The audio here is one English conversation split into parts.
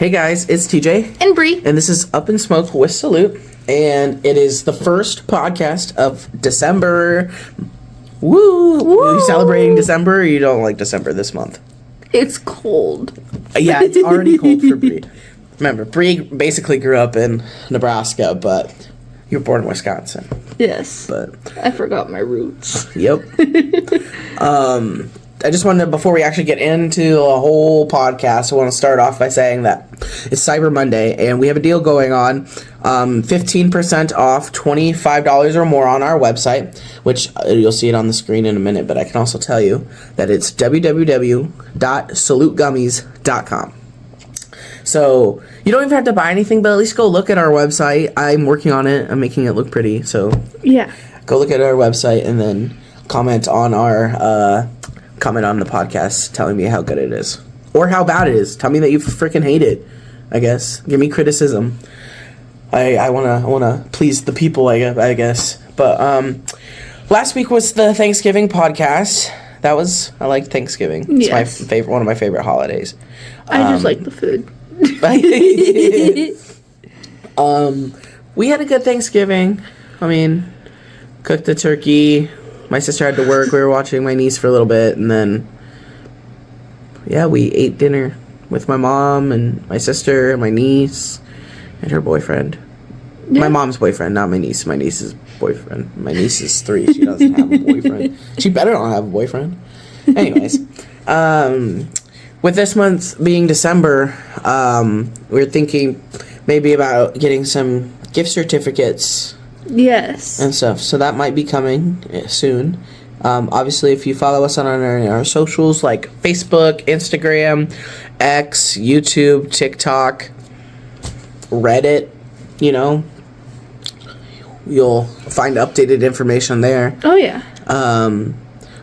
Hey guys, it's TJ. And Bree. And this is Up in Smoke with Salute. And it is the first podcast of December. Woo! Are you celebrating December or you don't like December this month? It's cold. Yeah, it's already cold for Bree. Remember, Bree basically grew up in Nebraska, but you were born in Wisconsin. Yes. But I forgot my roots. Yep. I just wanted to, before we actually get into a whole podcast, I want to start off by saying that it's Cyber Monday, and we have a deal going on. 15% off, $25 or more on our website, which you'll see it on the screen in a minute, but I can also tell you that it's www.salutegummies.com. So you don't even have to buy anything, but at least go look at our website. I'm working on it. I'm making it look pretty, so yeah. Go look at our website and then comment on our comment on the podcast telling me how good it is or how bad it is. Tell me that you freaking hate it. I guess give me criticism. I wanna please the people. I guess. But last week was the Thanksgiving podcast. I like Thanksgiving. It's my favorite, one of my favorite holidays. I just like the food. We had a good Thanksgiving. I mean, cooked the turkey. My sister had to work. We were watching my niece for a little bit, and then we ate dinner with my mom and my sister and my niece and her boyfriend. Yeah. My mom's boyfriend, not my niece. My niece's boyfriend. My niece is 3. She doesn't have a boyfriend. She better not have a boyfriend. Anyways, with this month being December, we're thinking maybe about getting some gift certificates. Yes. And stuff. So that might be coming soon. Obviously, if you follow us on our socials like Facebook, Instagram, X, YouTube, TikTok, Reddit, you'll find updated information there. Oh, yeah.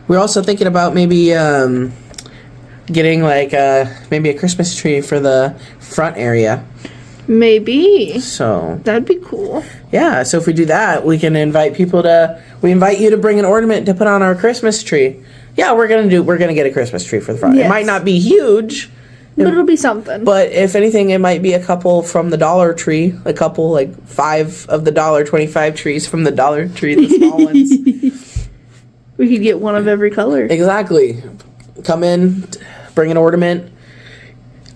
We're also thinking about maybe getting maybe a Christmas tree for the front area. Maybe. So that'd be cool. Yeah, so if we do that, we can invite people we invite you to bring an ornament to put on our Christmas tree. Yeah, we're gonna get a Christmas tree for the front. Yes. It might not be huge, but it'll be something. But if anything, it might be a couple from the Dollar Tree, a couple 5 of the $1.25 trees from the Dollar Tree, the small ones. We could get one of every color. Exactly. Come in, bring an ornament.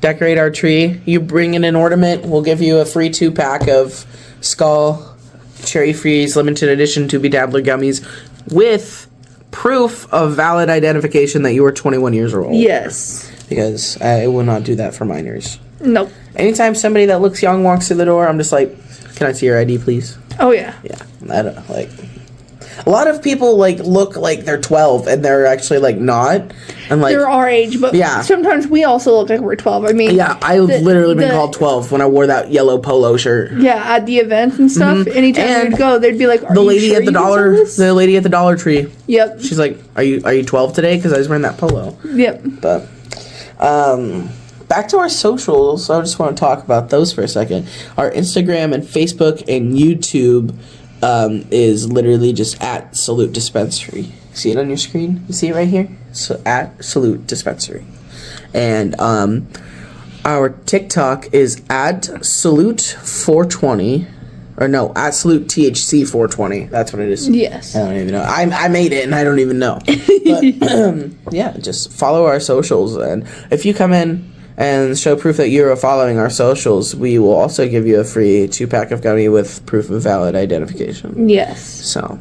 Decorate our tree. You bring in an ornament, we'll give you a free 2-pack of Skull Cherry Freeze Limited Edition Doobie Dabbler gummies with proof of valid identification that you are 21 years old. Yes. Because I will not do that for minors. Nope. Anytime somebody that looks young walks through the door, I'm just like, can I see your ID, please? Oh, yeah. Yeah. I don't a lot of people look like they're 12 and they're actually not. And they're our age, but sometimes we also look like we're 12. I mean, yeah, I've literally been called 12 when I wore that yellow polo shirt. Yeah, at the events and stuff. Mm-hmm. Anytime we'd go, they'd be like, the lady at the Dollar Tree. Yep. She's like, are you 12 today? Because I was wearing that polo. Yep. But back to our socials. I just want to talk about those for a second. Our Instagram and Facebook and YouTube is literally just at Salute Dispensary. See it on your screen? You see it right here? So at Salute Dispensary. And our TikTok is at Salute 420. Or no, at Salute THC 420. That's what it is. Yes. I don't even know. I made it and I don't even know. But yeah, just follow our socials. And if you come in and show proof that you are following our socials, we will also give you a free 2-pack of gummy with proof of valid identification. Yes. So,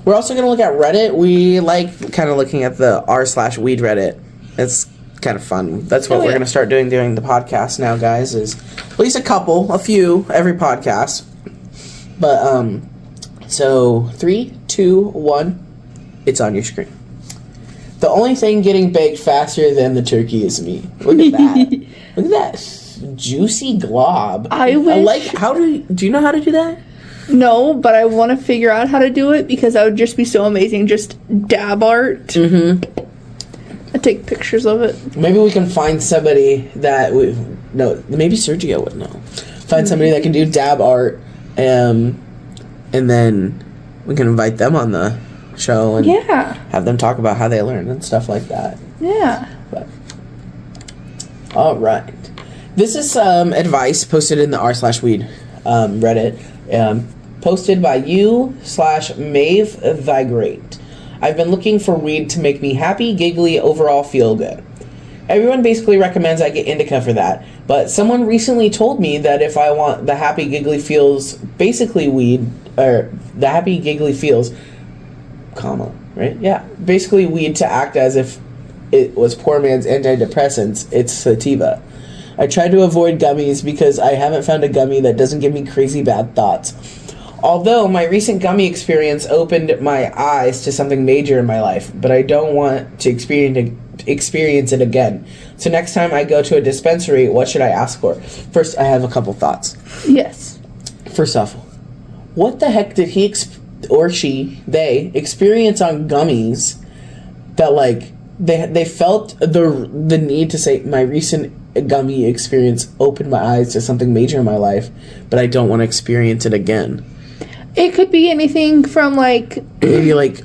we're also going to look at Reddit. We like kind of looking at the r/weed Reddit. It's kind of fun. That's what we're going to start doing during the podcast now, guys, is at least a few every podcast. But, so 3, 2, 1, it's on your screen. The only thing getting baked faster than the turkey is me. Look at that. Look at that juicy glob. I wish. Do you know how to do that? No, but I want to figure out how to do it because that would just be so amazing. Just dab art. Mm-hmm. I take pictures of it. Maybe we can find somebody maybe Sergio would know. Find somebody that can do dab art, and then we can invite them on the show and have them talk about how they learn and stuff like that. Yeah. But All right. This is some advice posted in the r/weed Reddit, posted by you/Maeve Vigrate. I've been looking for weed to make me happy, giggly, overall feel good. Everyone basically recommends I get indica for that, but someone recently told me that if I want the happy, giggly feels, basically weed, or the happy, giggly feels, comma, right? Yeah, basically weed to act as if it was poor man's antidepressants, it's sativa. I try to avoid gummies because I haven't found a gummy that doesn't give me crazy bad thoughts. Although my recent gummy experience opened my eyes to something major in my life, but I don't want to experience it again. So next time I go to a dispensary, what should I ask for? First, I have a couple thoughts. Yes. First off, what the heck did he they experience on gummies that like they felt the need to say my recent gummy experience opened my eyes to something major in my life, but I don't want to experience it again? It could be anything from like maybe like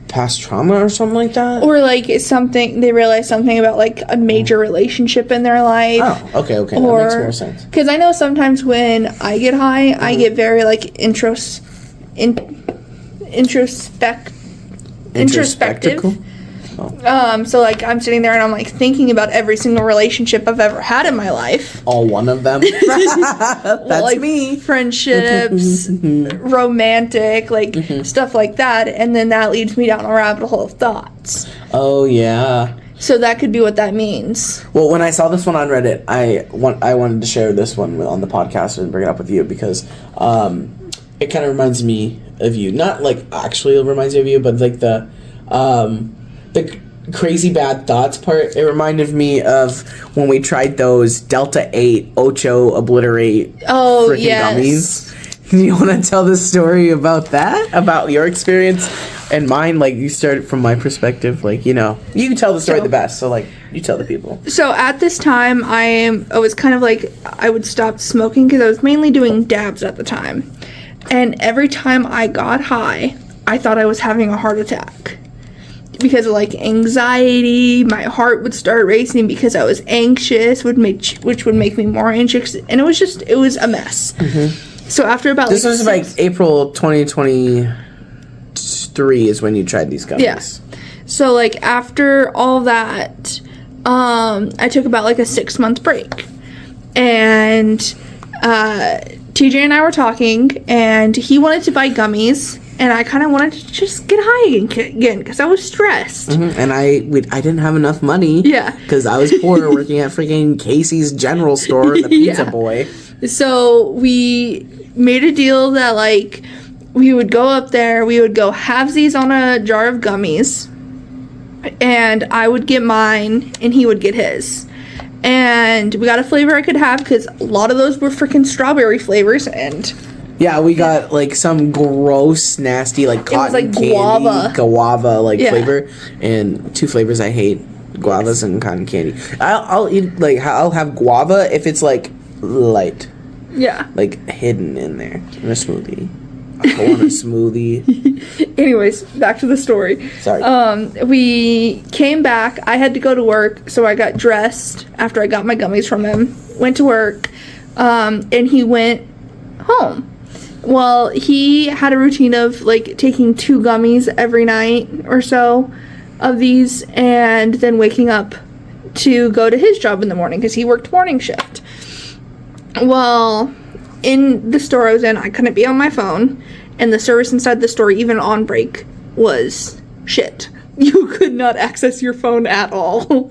past trauma or something like that, or like something they realize something about like a major relationship in their life. Oh, okay, or, that makes more sense. Because I know sometimes when I get high, I get very like introspective. So like I'm sitting there and I'm like thinking about every single relationship I've ever had in my life. All one of them. That's like me. Friendships, romantic, like stuff like that, and then that leads me down a rabbit hole of thoughts. Oh yeah. So that could be what that means. Well, when I saw this one on Reddit, I wanted to share this one on the podcast and bring it up with you because it kind of reminds me of you. Not like actually it reminds me of you, but like the crazy bad thoughts part. It reminded me of when we tried those Delta 8 Ocho Obliterate freaking gummies. You want to tell the story about that? About your experience and mine? Like, you started from my perspective. Like, you know, you can tell the story the best. So, like, you tell the people. So, at this time, I was kind of like, I would stop smoking because I was mainly doing dabs at the time. And every time I got high, I thought I was having a heart attack. Because of like anxiety, my heart would start racing because I was anxious, which would make me more anxious, and it was a mess. So after about this was like April 2023 is when you tried these gummies. Yeah. So like after all that, I took about like a 6-month break, and TJ and I were talking, and he wanted to buy gummies. And I kind of wanted to just get high again because I was stressed. And I didn't have enough money. Yeah. Because I was poor working at freaking Casey's General Store, the pizza boy. So we made a deal that, like, we would go up there, we would go halvesies on a jar of gummies, and I would get mine, and he would get his. And we got a flavor I could have because a lot of those were freaking strawberry flavors, and... Yeah, we got like some gross, nasty, like cotton like candy, guava flavor, and 2 flavors I hate: guavas and cotton candy. I'll eat I'll have guava if it's like light, like hidden in there in a smoothie. I want a smoothie. Anyways, back to the story. Sorry. We came back. I had to go to work, so I got dressed after I got my gummies from him. Went to work, and he went home. Well, he had a routine of, like, taking 2 gummies every night or so of these and then waking up to go to his job in the morning because he worked morning shift. Well, in the store I was in, I couldn't be on my phone, and the service inside the store, even on break, was shit. You could not access your phone at all.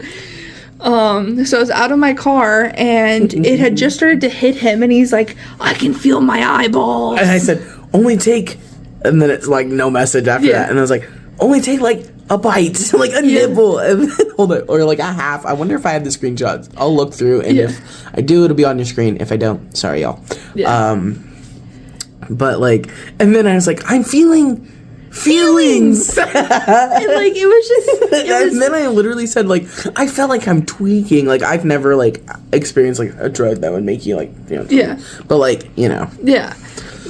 So I was out of my car, and it had just started to hit him, and he's like, I can feel my eyeballs. And I said, only take, and then it's like no message after that. And I was like, only take like a bite, like a nibble, and then hold it, or like a half. I wonder if I have the screenshots. I'll look through, and if I do, it'll be on your screen. If I don't, sorry, y'all. But like, and then I was like, I'm feelings. And like it was just and then I literally said, like, I felt like I'm tweaking. Like, I've never like experienced like a drug that would make you like, you know, but like, you know,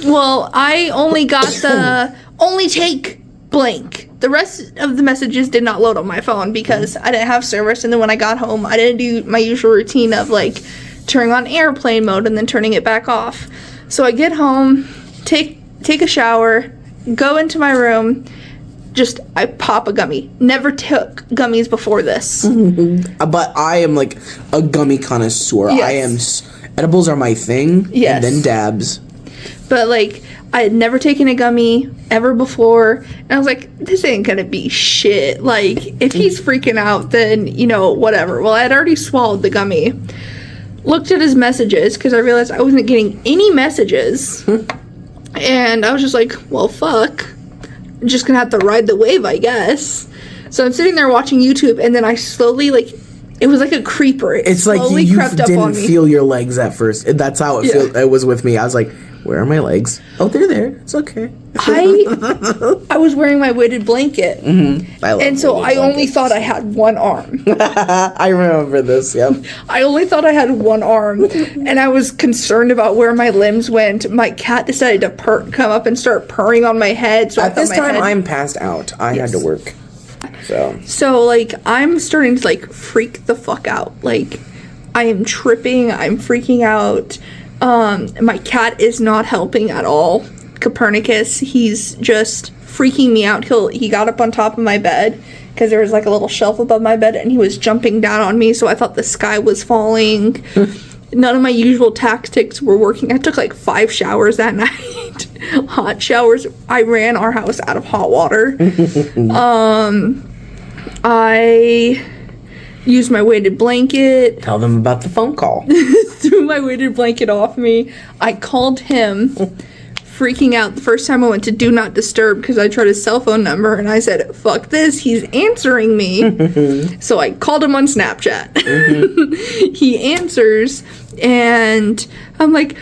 well, I only got the only take blank. The rest of the messages did not load on my phone because I didn't have service, and then when I got home, I didn't do my usual routine of like turning on airplane mode and then turning it back off. So I get home, take a shower, go into my room, I pop a gummy. Never took gummies before this. But I am like a gummy connoisseur. Yes. Edibles are my thing. Yes. And then dabs. But like, I had never taken a gummy ever before, and I was like, this ain't gonna be shit. Like, if he's freaking out, then, whatever. Well, I had already swallowed the gummy. Looked at his messages, because I realized I wasn't getting any messages. And I was just like, well, fuck. I'm just gonna have to ride the wave, I guess. So I'm sitting there watching YouTube, and then I slowly, it was like a creeper. It's like you didn't feel your legs at first. That's how it was with me. I was like, where are my legs? Oh, they're there. It's okay. I was wearing my weighted blanket. Mm-hmm. And so I only thought I had one arm. I remember this, yep. I only thought I had one arm. And I was concerned about where my limbs went. My cat decided to come up and start purring on my head. So at this time, I'm passed out. I had to work. So, I'm starting to, freak the fuck out. I am tripping. I'm freaking out. My cat is not helping at all. Copernicus, he's just freaking me out. He got up on top of my bed because there was a little shelf above my bed, and he was jumping down on me, so I thought the sky was falling. None of my usual tactics were working. I took 5 showers that night. Hot showers. I ran our house out of hot water. I used my weighted blanket. Tell them about the phone call. Threw my weighted blanket off me. I called him, freaking out. The first time I went to Do Not Disturb because I tried his cell phone number, and I said, fuck this, he's answering me. So I called him on Snapchat. He answers, and I'm like,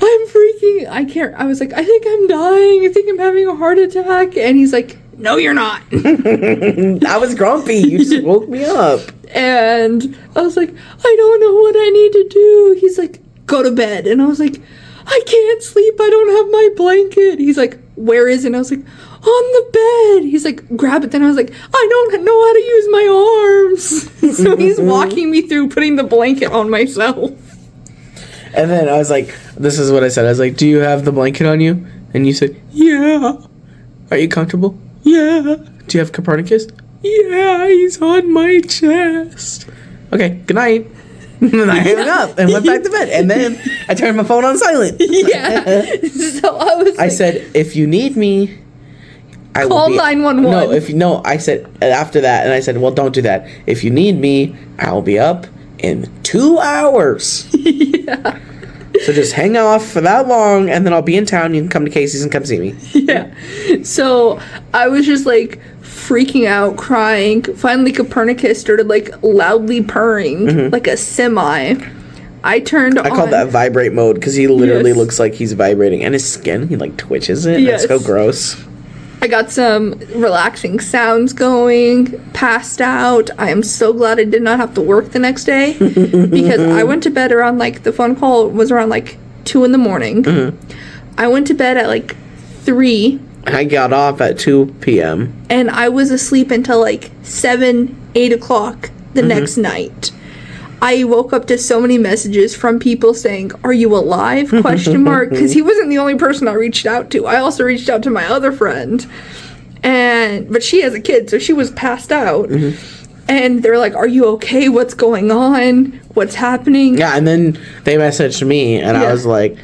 I'm freaking, I was like, I think I'm dying. I think I'm having a heart attack. And he's like, no, you're not. I was grumpy. You just woke me up. And I was like, I don't know what I need to do. He's like, go to bed. And I was like, I can't sleep. I don't have my blanket. He's like, where is it? And I was like, on the bed. He's like, grab it. Then I was like, I don't know how to use my arms. So he's walking me through putting the blanket on myself. And then I was like, this is what I said. I was like, do you have the blanket on you? And you said, yeah. Are you comfortable? Yeah. Do you have Copernicus? Yeah, he's on my chest. Okay, good night. And then I hung up and went back to bed. And then I turned my phone on silent. Yeah. So I said, if you need me, I will call 911. No, I said after that, and I said, well, don't do that. If you need me, I'll be up in 2 hours. Yeah. So just hang off for that long, and then I'll be in town. You can come to Casey's and come see me. Yeah. So I was just freaking out, crying. Finally, Copernicus started loudly purring, like a semi. I call that vibrate mode because he literally looks like he's vibrating, and his skin, he twitches it. Yes. It's so gross. I got some relaxing sounds going, passed out. I am so glad I did not have to work the next day because I went to bed around the phone call was around 2 in the morning. I went to bed at 3. I got off at 2 p.m. And I was asleep until 7, 8 o'clock the next night. I woke up to so many messages from people saying, are you alive? Question mark. Because he wasn't the only person I reached out to. I also reached out to my other friend. But she has a kid, so she was passed out. And they're like, are you okay? What's going on? What's happening? Yeah, and then they messaged me, and I was like,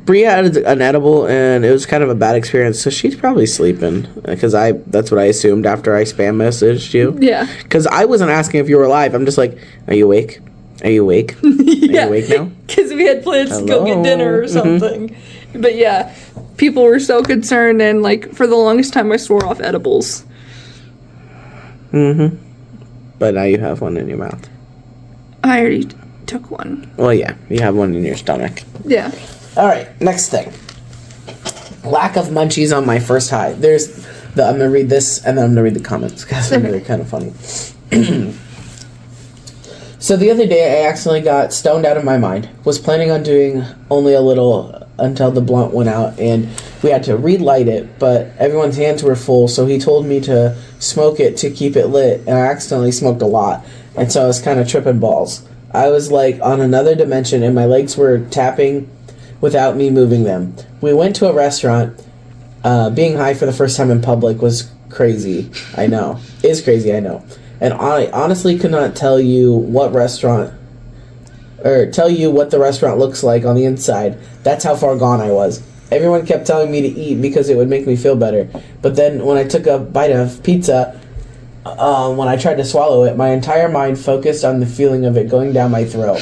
Bria had an edible, and it was kind of a bad experience, so she's probably sleeping, because that's what I assumed after I spam messaged you. Yeah. Because I wasn't asking if you were alive. I'm just like, are you awake? Are you awake? Are you awake now? Because we had plans to go get dinner or something. But yeah, people were so concerned, and for the longest time I swore off edibles. But now you have one in your mouth. I already took one. Well, yeah, you have one in your stomach. Yeah. All right, next thing. Lack of munchies on my first high. I'm going to read this, and then I'm going to read the comments, because they're kind of funny. So the other day, I accidentally got stoned out of my mind. Was planning on doing only a little until the blunt went out, and we had to relight it, but everyone's hands were full, so he told me to smoke it to keep it lit, and I accidentally smoked a lot, and so I was kind of tripping balls. I was like on another dimension, and my legs were tapping without me moving them. We went to a restaurant. Being high for the first time in public was crazy. I know. Is crazy, I know. And I honestly could not tell you what the restaurant looks like on the inside. That's how far gone I was. Everyone kept telling me to eat because it would make me feel better. But then when I took a bite of pizza, when I tried to swallow it, my entire mind focused on the feeling of it going down my throat.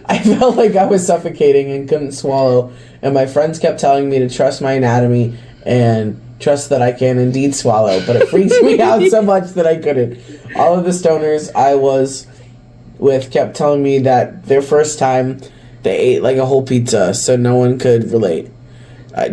I felt like I was suffocating and couldn't swallow, and my friends kept telling me to trust my anatomy and trust that I can indeed swallow, but it freaks me out so much that I couldn't. All of the stoners I was with kept telling me that their first time they ate like a whole pizza, so no one could relate.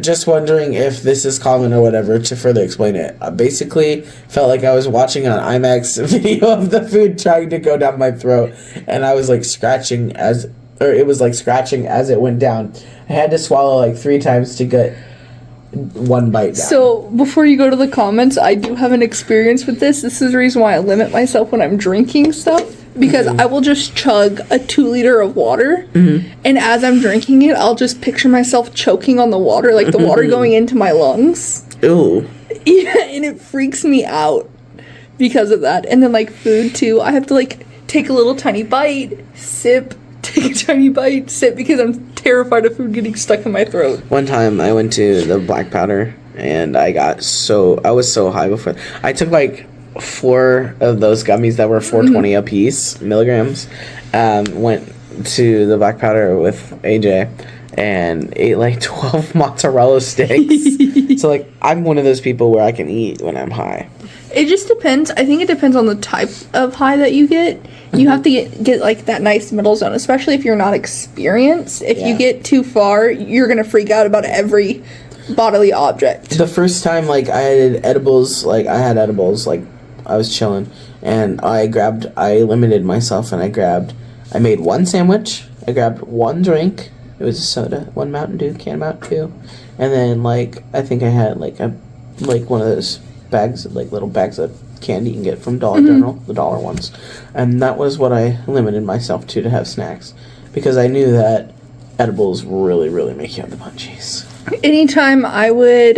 Just wondering if this is common or whatever to further explain it. I basically felt like I was watching an IMAX video of the food trying to go down my throat, and I was like scratching as it went down. I had to swallow like 3 times to get one bite down. So, before you go to the comments, I do have an experience with this. This is the reason why I limit myself when I'm drinking stuff. Because I will just chug a 2 liter of water, and as I'm drinking it, I'll just picture myself choking on the water, like the water going into my lungs. Ooh. Yeah, and it freaks me out because of that. And then, like, food, too. I have to, like, take a little tiny bite, sip, take a tiny bite, sip, because I'm terrified of food getting stuck in my throat. One time I went to the black powder, and I was so high before. I took, like, 4 of those gummies that were 420 a piece, milligrams. Went to the black powder with AJ and ate like 12 mozzarella sticks. So like I'm one of those people where I can eat when I'm high. It just depends. I think it depends on the type of high that you get. You have to get like that nice middle zone, especially if you're not experienced. If you get too far, you're gonna freak out about every bodily object. The first time like I had edibles, like I was chilling, and I limited myself, and I made 1 sandwich, I grabbed 1 drink, it was a soda, 1 Mountain Dew, can of Mountain Dew, and then, like, I think I had, like, one of those bags, like, little bags of candy you can get from Dollar General, the dollar ones, and that was what I limited myself to have snacks, because I knew that edibles really, really make you have the munchies. Anytime I would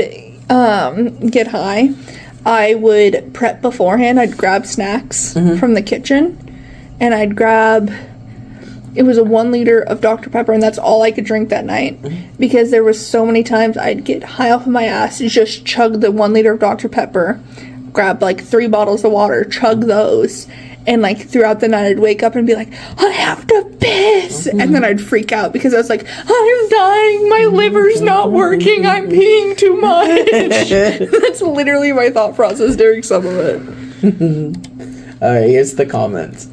get high, I would prep beforehand. I'd grab snacks from the kitchen, and I'd grab, it was a 1 liter of Dr. Pepper, and that's all I could drink that night, because there was so many times I'd get high off of my ass, just chug the 1 liter of Dr. Pepper, grab like 3 bottles of water, chug those, and like throughout the night I'd wake up and be like, I have to piss, and then I'd freak out because I was like, I'm dying, my liver's not working, I'm peeing too much. That's literally my thought process during some of it. Alright, here's the comments.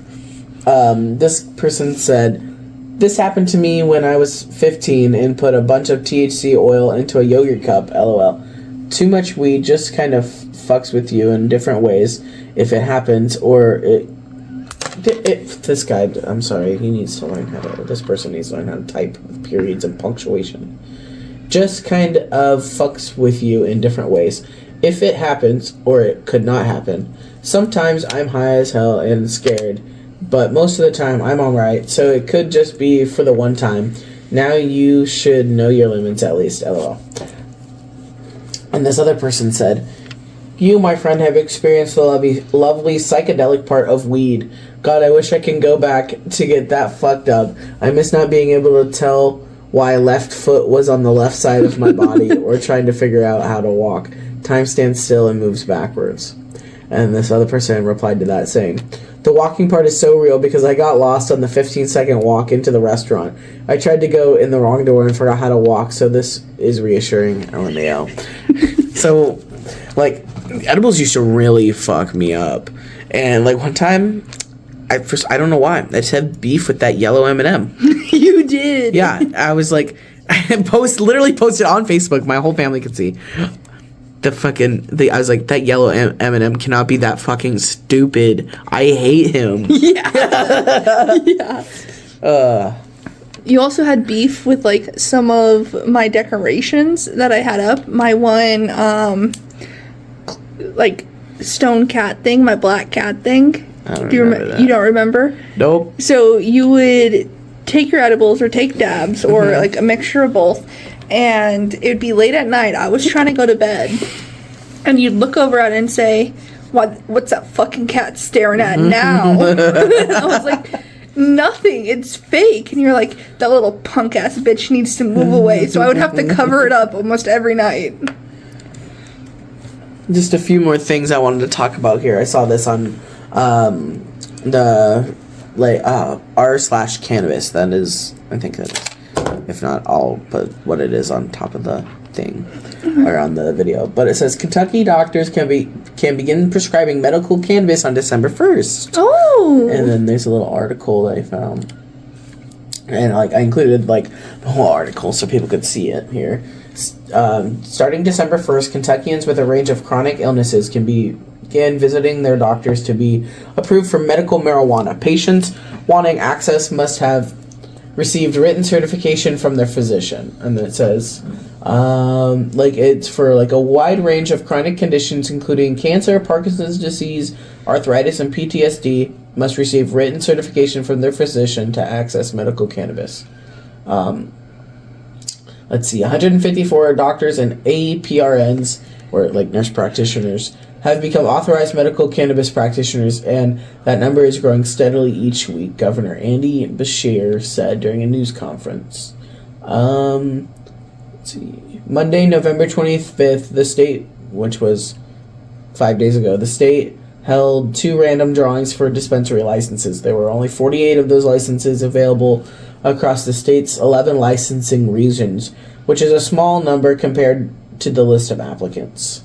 This person said, this happened to me when I was 15 and put a bunch of THC oil into a yogurt cup, lol. Too much weed just kind of fucks with you in different ways if it happens, or this guy, I'm sorry, this person needs to learn how to type with periods and punctuation. Just kind of fucks with you in different ways. If it happens, or it could not happen. Sometimes I'm high as hell and scared, but most of the time I'm alright, so it could just be for the one time. Now you should know your limits at least, lol. And this other person said, you, my friend, have experienced the lovely psychedelic part of weed. God, I wish I can go back to get that fucked up. I miss not being able to tell why left foot was on the left side of my body or trying to figure out how to walk. Time stands still and moves backwards. And this other person replied to that saying, the walking part is so real because I got lost on the 15-second walk into the restaurant. I tried to go in the wrong door and forgot how to walk, so this is reassuring, LMAO. So, like, edibles used to really fuck me up. And, like, one time, I don't know why, I just had beef with that yellow M&M. You did? Yeah, I was like, I literally posted on Facebook, my whole family could see. I was like, that yellow M&M cannot be that fucking stupid. I hate him. Yeah. Yeah. You also had beef with like some of my decorations that I had up. My one like stone cat thing, my black cat thing. I don't remember that. You don't remember? Nope. So you would take your edibles or take dabs or like a mixture of both, and it would be late at night. I was trying to go to bed, and you'd look over at it and say, "What's that fucking cat staring at now?" I was like, "Nothing. It's fake." And you're like, "That little punk ass bitch needs to move away." So I would have to cover it up almost every night. Just a few more things I wanted to talk about here. I saw this on the r/cannabis. That is, I think that is, if not, I'll put what it is on top of the thing or on the video. But it says Kentucky doctors can begin prescribing medical cannabis on December 1st. Oh. And then there's a little article that I found, and like I included like the whole article so people could see it here. Starting December 1st, Kentuckians with a range of chronic illnesses can begin visiting their doctors to be approved for medical marijuana. Patients wanting access must have received written certification from their physician. And then it says, it's for like a wide range of chronic conditions, including cancer, Parkinson's disease, arthritis, and PTSD, must receive written certification from their physician to access medical cannabis. Let's see, 154 doctors and APRNs, or like nurse practitioners, have become authorized medical cannabis practitioners, and that number is growing steadily each week, Governor Andy Beshear said during a news conference. Let's see. Monday, November 25th, the state, which was 5 days ago, the state held 2 random drawings for dispensary licenses. There were only 48 of those licenses available across the state's 11 licensing regions, which is a small number compared to the list of applicants.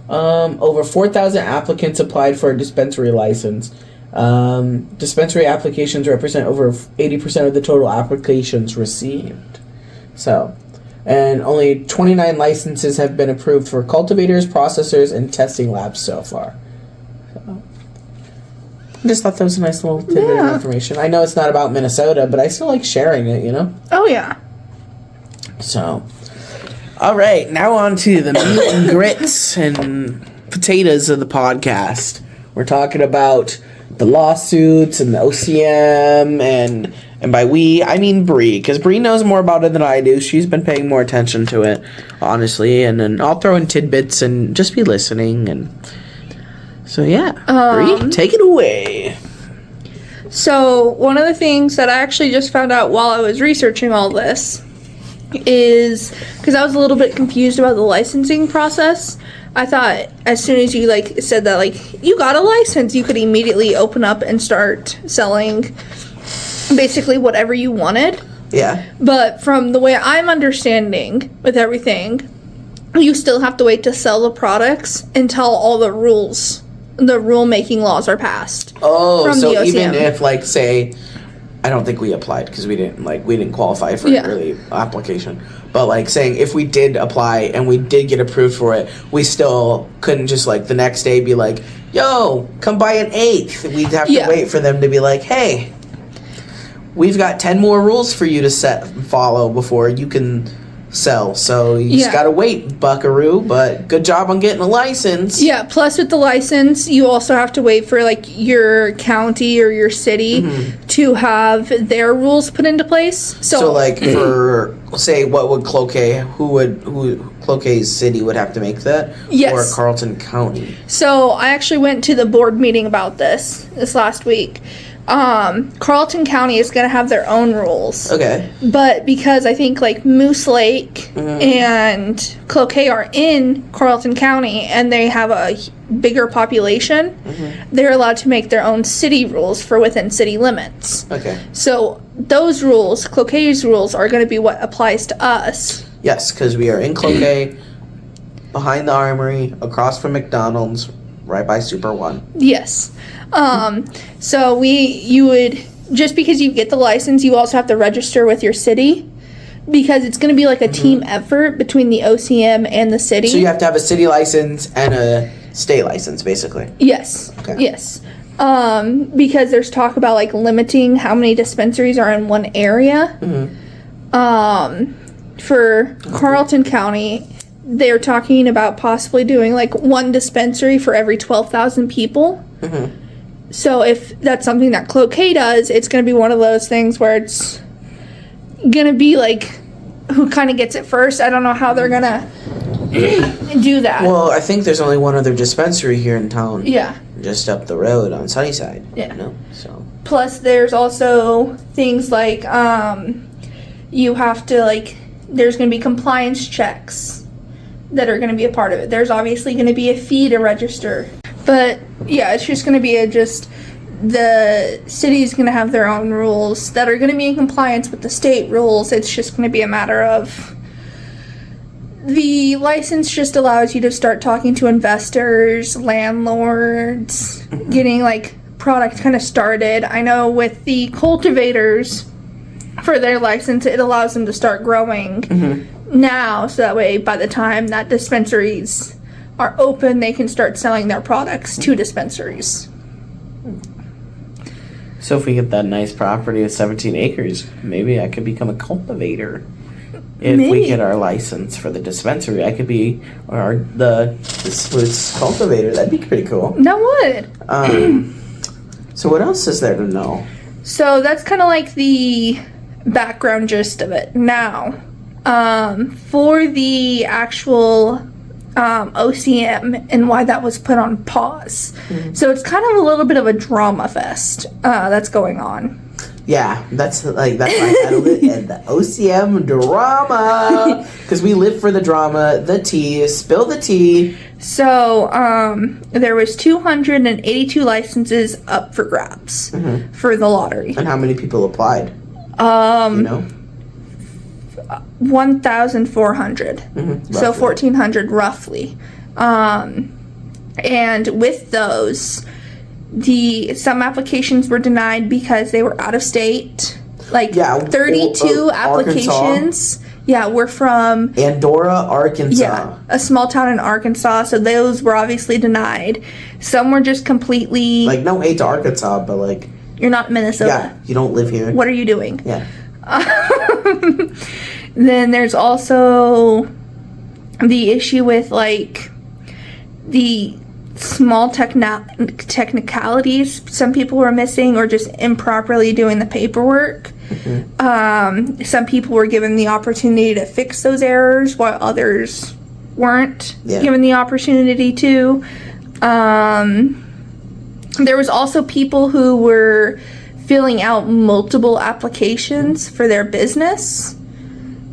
Over 4,000 applicants applied for a dispensary license. Dispensary applications represent over 80% of the total applications received. So, and only 29 licenses have been approved for cultivators, processors, and testing labs so far. So, I just thought that was a nice little tidbit of information. I know it's not about Minnesota, but I still like sharing it, you know? Oh, yeah. So, all right, now on to the meat and grits and potatoes of the podcast. We're talking about the lawsuits and the OCM, and by we, I mean Bree, because Bree knows more about it than I do. She's been paying more attention to it, honestly, and then I'll throw in tidbits and just be listening. And so, yeah, Bree, take it away. So, one of the things that I actually just found out while I was researching all this is, because I was a little bit confused about the licensing process. I thought as soon as you said that you got a license, you could immediately open up and start selling basically whatever you wanted. Yeah. But from the way I'm understanding with everything, you still have to wait to sell the products until all the rule-making laws are passed. Oh, so even if say, I don't think we applied because we didn't qualify for an early application. But saying if we did apply and we did get approved for it, we still couldn't just the next day be like, yo, come buy an eighth. We'd have to wait for them to be like, hey, we've got 10 more rules for you to follow before you can sell. So you just gotta wait, buckaroo, but good job on getting a license. Yeah, plus with the license, you also have to wait for your county or your city to have their rules put into place. So for say, what would Cloquet, who Cloquet's city would have to make that? Yes. Or Carleton County? So I actually went to the board meeting about this last week. Carleton County is going to have their own rules. Okay. But because I think Moose Lake and Cloquet are in Carleton County and they have a bigger population, they're allowed to make their own city rules for within city limits. Okay. So those rules, Cloquet's rules, are going to be what applies to us. Yes, because we are in Cloquet, behind the Armory, across from McDonald's, right by Super One. Yes. So you would, just because you get the license, you also have to register with your city, because it's going to be a team effort between the OCM and the city. So you have to have a city license and a state license, basically. Yes. Okay. Yes. because there's talk about like limiting how many dispensaries are in one area. For Carleton County, they're talking about possibly doing like one dispensary for every 12,000 people. So if that's something that Cloquet does, it's going to be one of those things where it's going to be like who kind of gets it first. I don't know how they're going to do that. Well, I think there's only one other dispensary here in town. Yeah. Just up the road on Sunnyside. Yeah. You know, so. Plus, there's also things like you have to, like, there's going to be compliance checks that are going to be a part of it. There's obviously going to be a fee to register. But, yeah, it's just going to be the city's going to have their own rules that are going to be in compliance with the state rules. It's just going to be a matter of the license just allows you to start talking to investors, landlords, getting, like, product kind of started. I know with the cultivators for their license, it allows them to start growing now, so that way by the time that dispensaries are open, they can start selling their products to dispensaries. So if we get that nice property with 17 acres, maybe I could become a cultivator. If we get our license for the dispensary, I could be the fruits cultivator. That'd be pretty cool. That would. So what else is there to know? So that's kind of like the background gist of it. Now, for the actual OCM and why that was put on pause. So it's kind of a little bit of a drama fest that's going on. Yeah, that's my title, and the OCM drama, because we live for the drama, the tea, spill the tea. So there was 282 licenses up for grabs for the lottery. And how many people applied? 1,400. So 1,400 roughly. And with those, some applications were denied because they were out of state. Like 32 applications. Arkansas. Yeah, were from Andorra, Arkansas. Yeah, a small town in Arkansas. So those were obviously denied. Some were just completely like no hate to Arkansas, but like you're not in Minnesota. Yeah, you don't live here. What are you doing? Yeah. Then there's also the issue with like the small technicalities some people were missing or just improperly doing the paperwork. Some people were given the opportunity to fix those errors while others weren't given the opportunity to. There was also people who were filling out multiple applications for their business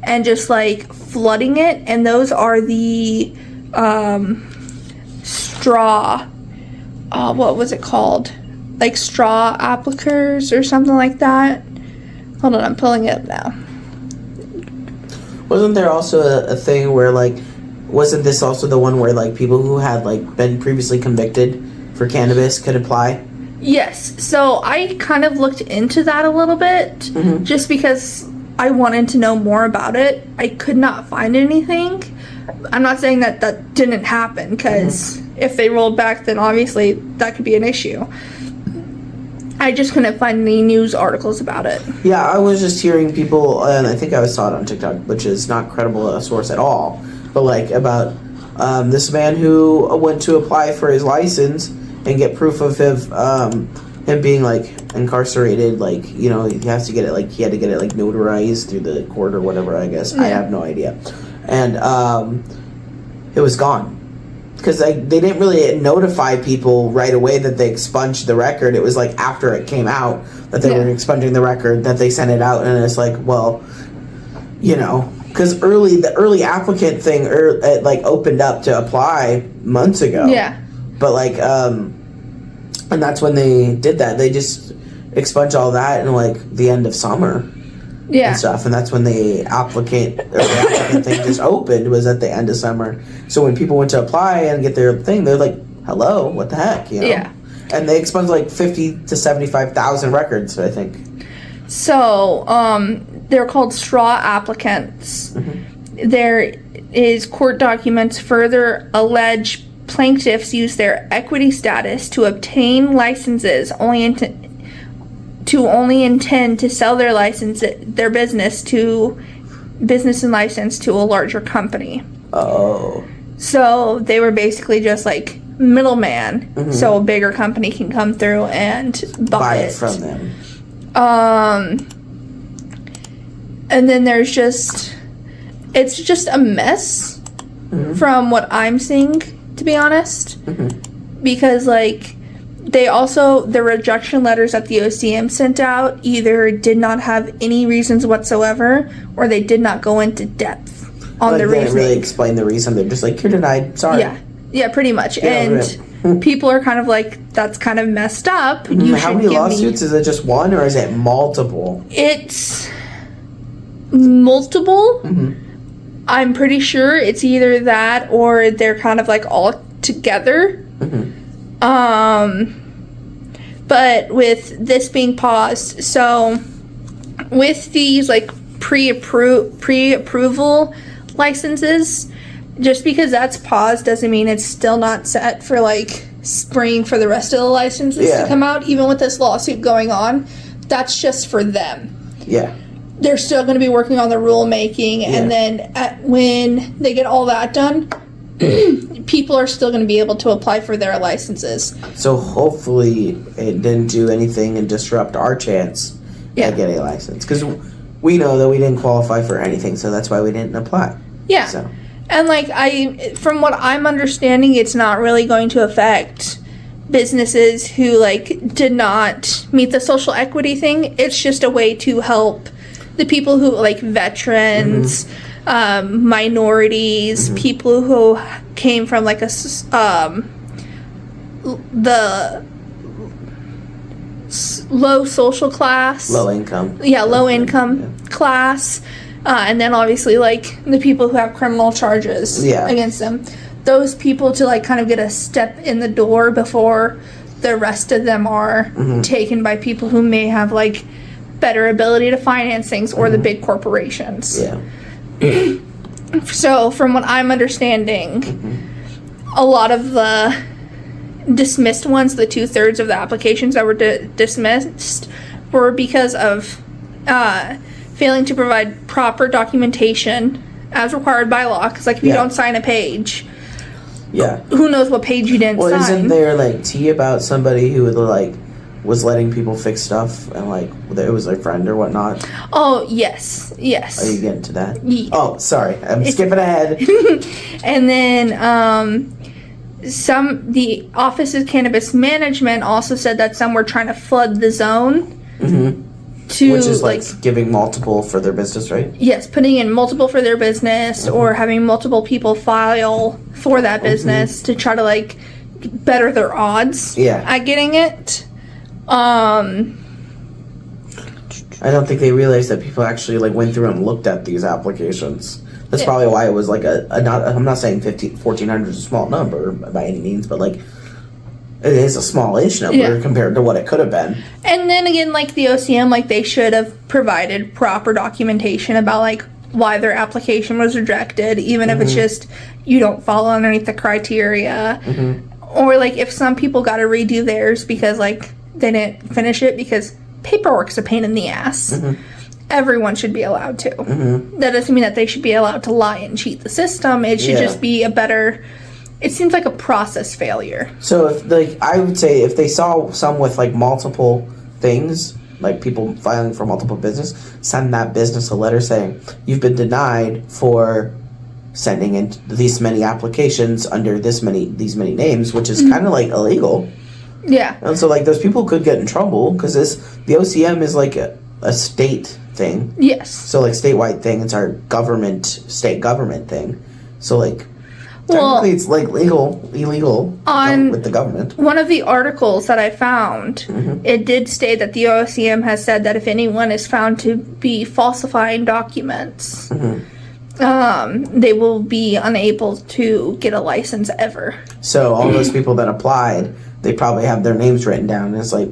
and just like flooding it, and those are the straw, what was it called? Like straw applicators or something like that. Hold on, I'm pulling it up now. Wasn't there also a thing where like, wasn't this also the one where like people who had like been previously convicted for cannabis could apply? Yes, so I kind of looked into that a little bit just because I wanted to know more about it. I could not find anything. I'm not saying that that didn't happen, because if they rolled back, then obviously that could be an issue. I just couldn't find any news articles about it. Yeah, I was just hearing people, and I think I saw it on TikTok, which is not credible a source at all, but like about this man who went to apply for his license and get proof of him being like incarcerated, like, you know, he has to get it, like he had to get it like notarized through the court or whatever, I guess. I have no idea. And it was gone. Because they didn't really notify people right away that they expunged the record. It was like after it came out that they were expunging the record that they sent it out, and it's like, well, you know, because the early applicant thing like opened up to apply months ago. Yeah. But like, and that's when they did that. They just expunged all that in like the end of summer. Yeah. And stuff, and that's when the applicant thing just opened, was at the end of summer. So when people went to apply and get their thing, they're like, "Hello, what the heck?" You know? Yeah. And they expunged like 50 to 75,000 records, I think. So they're called straw applicants. There is court documents further allege plaintiffs use their equity status to obtain licenses only intend to sell their business and license to a larger company. Oh. So they were basically just like middleman, so a bigger company can come through and buy it from them. And then it's just a mess from what I'm seeing, to be honest, because like the rejection letters that the OCM sent out either did not have any reasons whatsoever, or they did not go into depth on the reason. They didn't really explain the reason. They're just like, you're denied. Sorry. Yeah, pretty much. And people are kind of like, that's kind of messed up. How many lawsuits? Is it just one, or is it multiple? It's multiple. I'm pretty sure it's either that or they're kind of like all together. But with this being paused, so with these like pre-approval licenses, just because that's paused doesn't mean it's still not set for like spring for the rest of the licenses to come out. Even with this lawsuit going on, that's just for them. Yeah. They're still going to be working on the rulemaking, and then when they get all that done, people are still going to be able to apply for their licenses. So hopefully it didn't do anything and disrupt our chance to get a license. Because we know that we didn't qualify for anything, so that's why we didn't apply. Yeah. So. And like from what I'm understanding, it's not really going to affect businesses who like did not meet the social equity thing. It's just a way to help the people who like veterans, minorities, people who came from like the low social class, low income class, and then obviously like the people who have criminal charges against them. Those people to like kind of get a step in the door before the rest of them are taken by people who may have like better ability to finance things, or the big corporations. So from what I'm understanding, a lot of the dismissed ones, the 2/3 of the applications that were dismissed, were because of failing to provide proper documentation as required by law. Because like if you don't sign a page, who knows what page you didn't sign. Well, isn't there like tea about somebody who was letting people fix stuff and like it was their friend or whatnot? Oh, yes. Are you getting to that? Yeah. Oh, sorry. I'm skipping ahead. And then the Office of Cannabis Management also said that some were trying to flood the zone. Which is like giving multiple for their business, right? Yes, putting in multiple for their business, or having multiple people file for that business to try to like better their odds at getting it. I don't think they realized that people actually like went through and looked at these applications. That's probably why it was like I'm not saying 1,400 is a small number by any means, but like it is a small-ish number compared to what it could have been. And then again, like the OCM, like they should have provided proper documentation about like why their application was rejected, even if it's just you don't fall underneath the criteria, or like if some people got to redo theirs because like they didn't finish it because paperwork's a pain in the ass. Everyone should be allowed to. That doesn't mean that they should be allowed to lie and cheat the system. It should just be it seems like a process failure. So if like I would say if they saw some with like multiple things, like people filing for multiple business, send that business a letter saying you've been denied for sending in these many applications under these many names, which is kind of like illegal. Yeah. And so like those people could get in trouble because the OCM is like a state thing. Yes. So like statewide thing. It's our state government thing. So like technically it's like illegal with the government. One of the articles that I found, it did state that the OCM has said that if anyone is found to be falsifying documents, they will be unable to get a license ever. So all those people that applied, they probably have their names written down. And it's like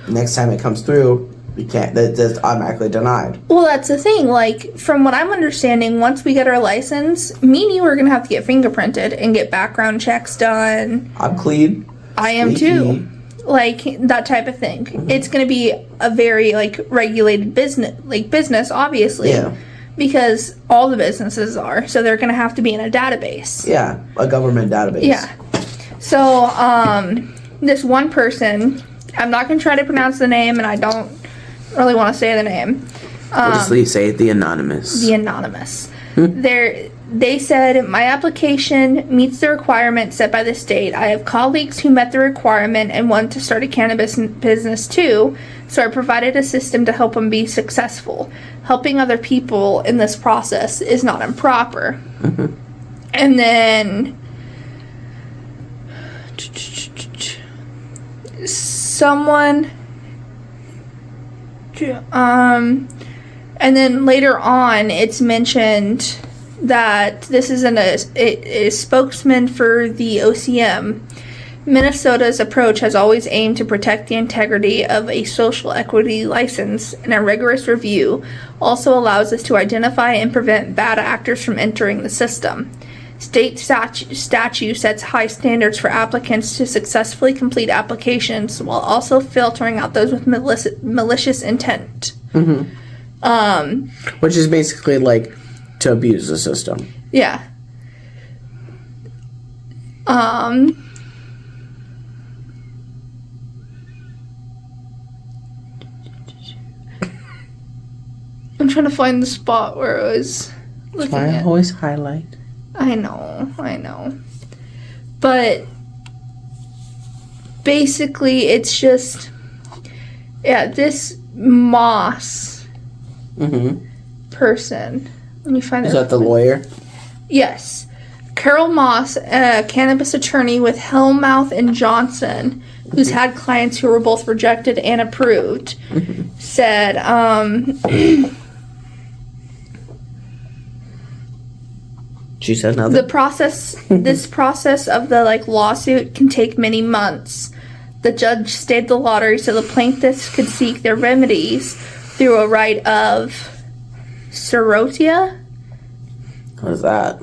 next time it comes through, You can't. That's automatically denied. Well, that's the thing. Like, from what I'm understanding, once we get our license, me and you are going to have to get fingerprinted and get background checks done. I'm clean. I am too. Like, that type of thing. Mm-hmm. It's going to be a very, like, regulated business, obviously. Yeah. Because all the businesses are. So they're going to have to be in a database. Yeah, a government database. Yeah. So, this one person, I'm not going to try to pronounce the name, and I don't really want to say the name. We'll just say the anonymous. The anonymous. They said, my application meets the requirement set by the state. I have colleagues who met the requirement and want to start a cannabis business too, so I provided a system to help them be successful. Helping other people in this process is not improper. Mm-hmm. And then someone and then later on it's mentioned that this is a spokesman for the OCM. Minnesota's approach has always aimed to protect the integrity of a social equity license, and a rigorous review also allows us to identify and prevent bad actors from entering the system. State statute sets high standards for applicants to successfully complete applications while also filtering out those with malicious intent. Mm-hmm. Which is basically like to abuse the system. Yeah. I'm trying to find the spot where I was looking at. I always highlight. I know. But basically it's just, this Moss person. Let me find it. Is that the lawyer? Yes. Carol Moss, a cannabis attorney with Hellmouth and Johnson, who's had clients who were both rejected and approved, said, she said nothing. This process of the lawsuit can take many months. The judge stayed the lottery so the plaintiffs could seek their remedies through a right of Serotia. What is that?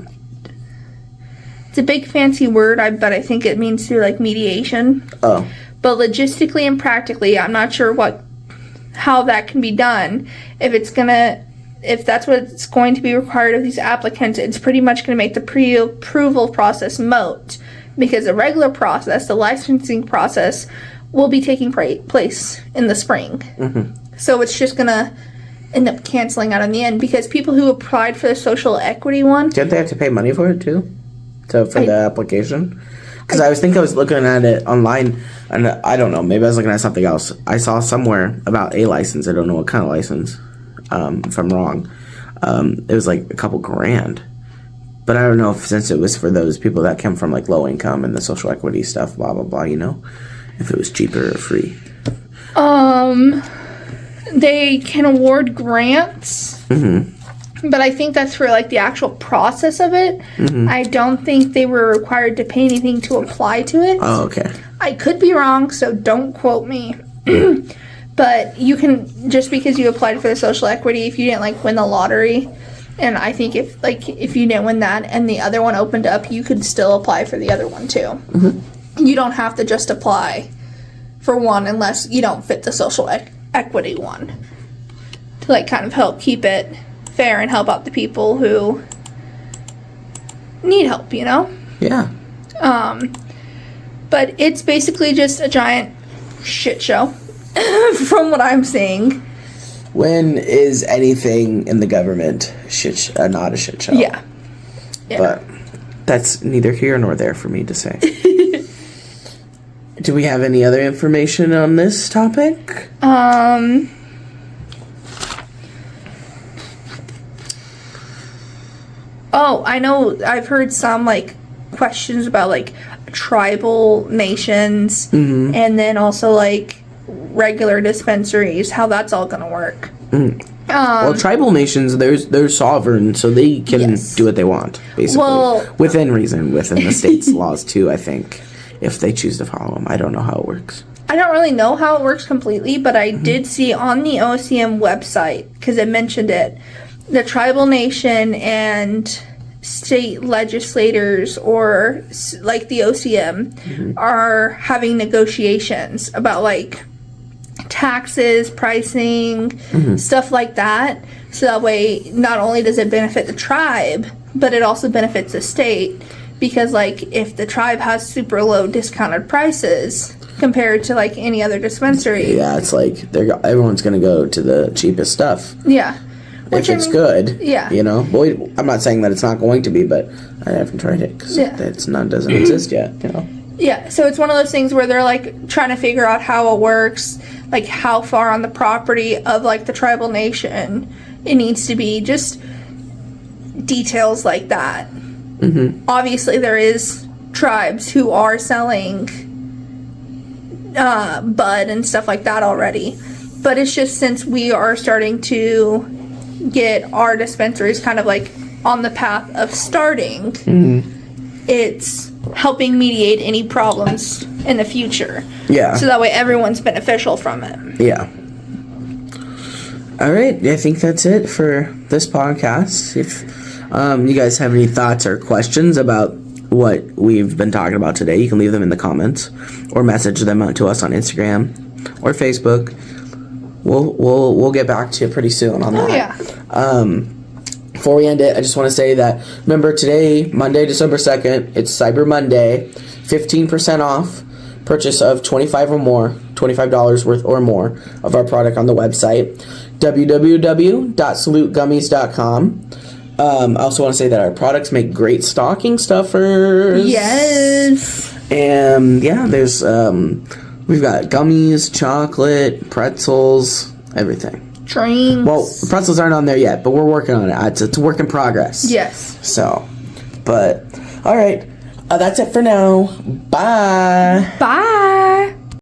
It's a big fancy word, but I think it means through mediation. Oh. But logistically and practically, I'm not sure how that can be done. If that's what's going to be required of these applicants, it's pretty much going to make the pre-approval process moot, because the regular process, the licensing process, will be taking place in the spring. Mm-hmm. So it's just going to end up canceling out in the end, because people who applied for the social equity one... Didn't they have to pay money for it too? For the application? Because I was looking at it online, and I don't know, maybe I was looking at something else. I saw somewhere about a license. I don't know what kind of license. If I'm wrong, it was a couple grand, but I don't know since it was for those people that come from low income and the social equity stuff, blah blah blah. If it was cheaper or free. They can award grants, but I think that's for the actual process of it. Mm-hmm. I don't think they were required to pay anything to apply to it. Oh, okay. I could be wrong, so don't quote me. But you can, just because you applied for the social equity, if you didn't win the lottery, and I think if you didn't win that and the other one opened up, you could still apply for the other one too. Mm-hmm. You don't have to just apply for one unless you don't fit the social equity one, to kind of help keep it fair and help out the people who need help, Yeah. But it's basically just a giant shit show. From what I'm seeing. When is anything in the government not a shit show? Yeah. But that's neither here nor there for me to say. Do we have any other information on this topic? Oh, I know. I've heard some questions about tribal nations, and then also regular dispensaries, how that's all gonna work. Well, tribal nations, they're sovereign, so they can do what they want, basically. Well, within reason, within the state's laws too, I think. if they choose to follow them. I don't know how it works. I don't really know how it works completely, but I did see on the OCM website, because it mentioned it, the tribal nation and state legislators, or like the OCM, are having negotiations about like taxes, pricing, stuff like that. So that way, not only does it benefit the tribe, but it also benefits the state. Because like if the tribe has super low discounted prices compared to like any other dispensary, Yeah, it's like everyone's gonna go to the cheapest stuff. yeah. If it's good, yeah. you know. But I'm not saying that it's not going to be, but I haven't tried it because doesn't exist yet, you know. Yeah, so it's one of those things where they're like trying to figure out how it works, like how far on the property of like the tribal nation it needs to be, just details like that. Obviously, there is tribes who are selling bud and stuff like that already, but it's just since we are starting to get our dispensaries kind of like on the path of starting, it's helping mediate any problems in the future. Yeah. So that way everyone's beneficial from it. Yeah. All right. I think that's it for this podcast. If you guys have any thoughts or questions about what we've been talking about today, you can leave them in the comments or message them out to us on Instagram or Facebook. We'll get back to you pretty soon on that. Oh, yeah. Before we end it, I just want to say that, remember today, Monday, December 2nd, it's Cyber Monday, 15% off purchase of $25 worth or more of our product on the website, www.salutgummies.com. I also want to say that our products make great stocking stuffers. Yes. And yeah, there's we've got gummies, chocolate, pretzels, everything. Drinks. Well, pretzels aren't on there yet, but we're working on it. It's a work in progress. Yes. So, but all right, that's it for now. Bye. Bye.